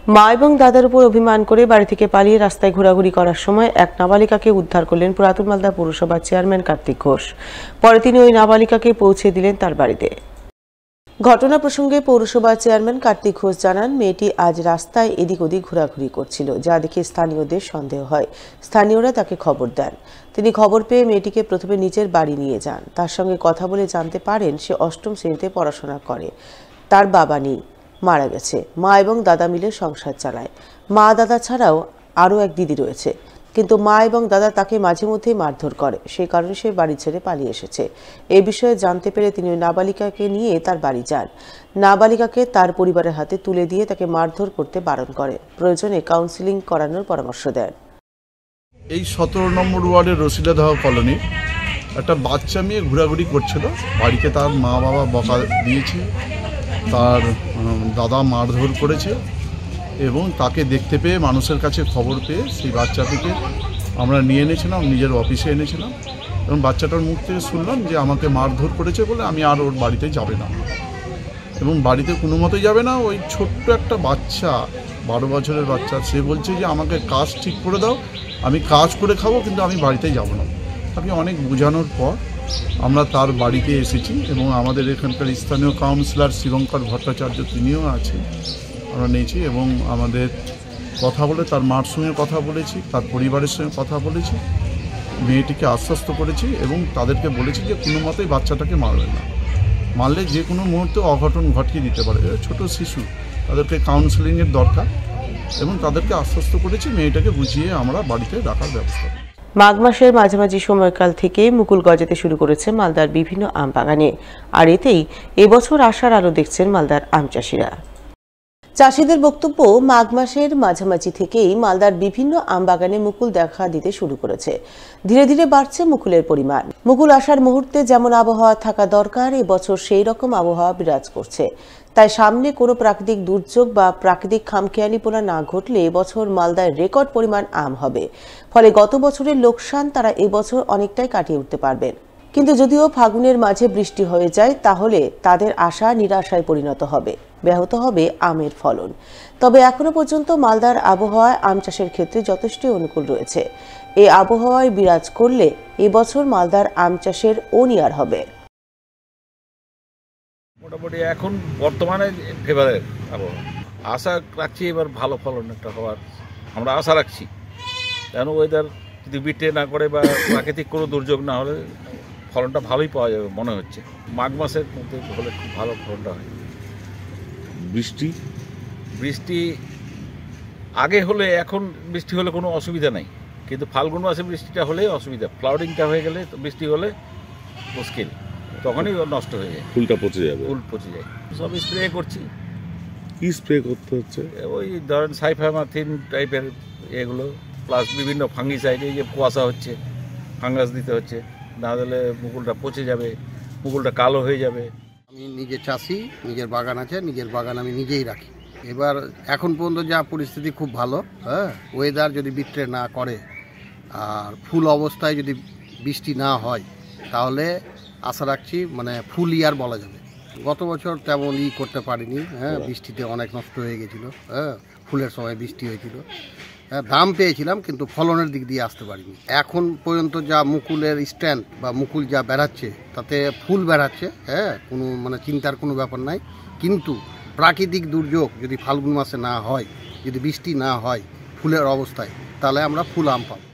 মা এবং দাদার উপর অভিমান করে বাড়ি থেকে পালিয়ে রাস্তায় ঘোরাঘুরি করার সময় এক নাবালিকাকে উদ্ধার করলেন পুরাতন মালদা পৌরসভার চেয়ারম্যান কার্তিক ঘোষ। পরে তিনি ওই নাবালিকাকে পৌঁছে দিলেন তার বাড়িতে। ঘটনা প্রসঙ্গে পৌরসভার চেয়ারম্যান কার্তিক ঘোষ জানান, মেয়েটি আজ রাস্তায় এদিক ওদিক ঘোরাঘুরি করছিল, যা দেখে স্থানীয়দের সন্দেহ হয়। স্থানীয়রা তাকে খবর দেন। তিনি খবর পেয়ে মেয়েটিকে প্রথমে নিজের বাড়ি নিয়ে যান। তার সঙ্গে কথা বলে জানতে পারেন সে অষ্টম শ্রেণীতে পড়াশোনা করে। তার বাবা নেই, মারা গেছে। মা এবং দাদা মিলে সংসার চালায়। মা দাদা ছাড়াও আরও এক দিদি রয়েছে, কিন্তু মা এবং দাদা তাকে মাঝে মধ্যেই মারধর করে। সেই কারণে সে বাড়ি ছেড়ে পালিয়ে এসেছে। এ বিষয়ে জানতে পেরে তিনি ওই নাবালিকাকে নিয়ে তার বাড়ি যান। নাবালিকাকে তার পরিবারের হাতে তুলে দিয়ে তাকে মারধর করতে বারণ করে। প্রয়োজনে কাউন্সিলিং করানোর পরামর্শ দেন। এই 17 নম্বর ওয়ার্ডের রসিলাদহ কলোনি একটা বাচ্চা মেয়ে ঘোরাঘুরি করছিল। বাড়িতে তার মা বাবা বকা দিয়েছে, তার দাদা মারধর করেছে এবং তাকে দেখতে পেয়ে মানুষের কাছে খবর পেয়ে সেই বাচ্চাটিকে আমরা নিয়ে এনেছিলাম, নিজের অফিসে এনেছিলাম এবং বাচ্চাটার মুখ থেকে শুনলাম যে আমাকে মারধর করেছে বলে আমি আর ওর বাড়িতে যাবে না এবং বাড়িতে কোনো মতেই যাবে না। ওই ছোট্ট একটা বাচ্চা, 12 বছরের বাচ্চা, সে বলছে যে আমাকে কাজ ঠিক করে দাও, আমি কাজ করে খাবো, কিন্তু আমি বাড়িতে যাব না। তাকে অনেক বোঝানোর পর আমরা তার বাড়িতে এসেছি এবং আমাদের এখানকার স্থানীয় কাউন্সিলর শিবঙ্কর ভট্টাচার্য তিনিও আছেন, আমরা নিয়েছি এবং আমাদের কথা বলে তার মার সঙ্গে কথা বলেছি, তার পরিবারের সঙ্গে কথা বলেছি, মেয়েটিকে আশ্বস্ত করেছি এবং তাদেরকে বলেছি যে কোনো মতেই বাচ্চাটাকে মারবে না, মারলে যে কোনো মুহূর্তে অঘটন ঘটিয়ে দিতে পারে। ছোট শিশু, তাদেরকে কাউন্সেলিংয়ের দরকার এবং তাদেরকে আশ্বস্ত করেছি মেয়েটাকে বুঝিয়ে আমরা বাড়িতে রাখার ব্যবস্থা করি। মাঘ মাসের মাঝামাঝি সময়কাল থেকে মুকুল গজাতে শুরু করেছে মালদার বিভিন্ন আম বাগানে, আর এতেই এবছর আশার আলো দেখছেন মালদার আম চাষিরা। চাষিদের বক্তব্য, মাঘ মাসের মাঝামাঝি থেকেই মালদার বিভিন্ন আম বাগানে মুকুল দেখা দিতে শুরু করেছে। ধীরে ধীরে বাড়ছে মুকুলের পরিমাণ। মুকুল আসার মুহূর্তে যেমন আবহাওয়া থাকা দরকার, এবছর সেই রকম আবহাওয়া বিরাজ করছে। তাই সামনে কোনো প্রাকৃতিক দুর্যোগ বা প্রাকৃতিক খামখেয়ালিপনা না ঘটলে এবছর মালদায় রেকর্ড পরিমাণ আম হবে। ফলে গত বছরের লোকসান তারা এবছর অনেকটাই কাটিয়ে উঠতে পারবেন। কিন্তু যদিও ফাগুনের মাঝে বৃষ্টি হয়ে যায়, তাহলে তাদের আশা নিরাশায় পরিণত হবে, ব্যাহত হবে আমের ফলন। তবে এখনো পর্যন্ত মালদার আবহাওয়ায় আম চাষের ক্ষেত্রে যথেষ্টই অনুকূল রয়েছে। এই আবহাওয়ায় বিরাজ করলে এবছর মালদার আম চাষের ওনিয়ার হবে। মোটামুটি এখন বর্তমানে ফেভারের আবহাওয়া, আশা রাখছি এবার ভালো ফলন একটা হওয়ার আমরা আশা রাখছি। কেন ওয়েদার যদি বিটে না করে বা প্রাকৃতিক কোনো দুর্যোগ না হলে ফলনটা ভালোই পাওয়া যাবে মনে হচ্ছে। মাঘ মাসের মধ্যে হলে খুব ভালো ফলনটা হয়। বৃষ্টি আগে হলে, এখন বৃষ্টি হলে কোনো অসুবিধা নাই, কিন্তু ফাল্গুন মাসে বৃষ্টিটা হলেই অসুবিধা। ফ্লাওয়ারিংটা হয়ে গেলে বৃষ্টি হলে মুশকিল, তখনই নষ্ট হয়ে যায়, ফুলটা পচে যাবে। ফুল পচে যায়। সব স্প্রে করছি। কি স্প্রে করতে হচ্ছে? ওই ধরেন সাইফামাথিন টাইপের এগুলো, প্লাস বিভিন্ন ফাঙ্গিসাইড। এই যে কুয়াশা হচ্ছে, ফাঙ্গাস দিতে হচ্ছে, না দিলে মুকুলটা পচে যাবে, মুকুলটা কালো হয়ে যাবে। আমি নিজে চাষি, নিজের বাগান আছে, নিজের বাগান আমি নিজেই রাখি। এবার এখন পর্যন্ত যা পরিস্থিতি খুব ভালো। ওয়েদার যদি বিট্রে না করে আর ফুল অবস্থায় যদি বৃষ্টি না হয়, তাহলে আশা রাখছি ফুল ইয়ার বলা যাবে। গত বছর তেমন করতে পারিনি। বৃষ্টিতে অনেক নষ্ট হয়ে গেছিলো। ফুলের সময় বৃষ্টি হয়েছিল, দাম পেয়েছিলাম, কিন্তু ফলনের দিক দিয়ে আসতে পারিনি। এখন পর্যন্ত যা মুকুলের স্ট্যান্ড বা মুকুল যা বেড়াচ্ছে, তাতে ফুল বেড়াচ্ছে। কোনো চিন্তার কোনো ব্যাপার নাই। কিন্তু প্রাকৃতিক দুর্যোগ যদি ফাল্গুন মাসে না হয়, যদি বৃষ্টি না হয় ফুলের অবস্থায়, তাহলে আমরা ফুল আম পাবো।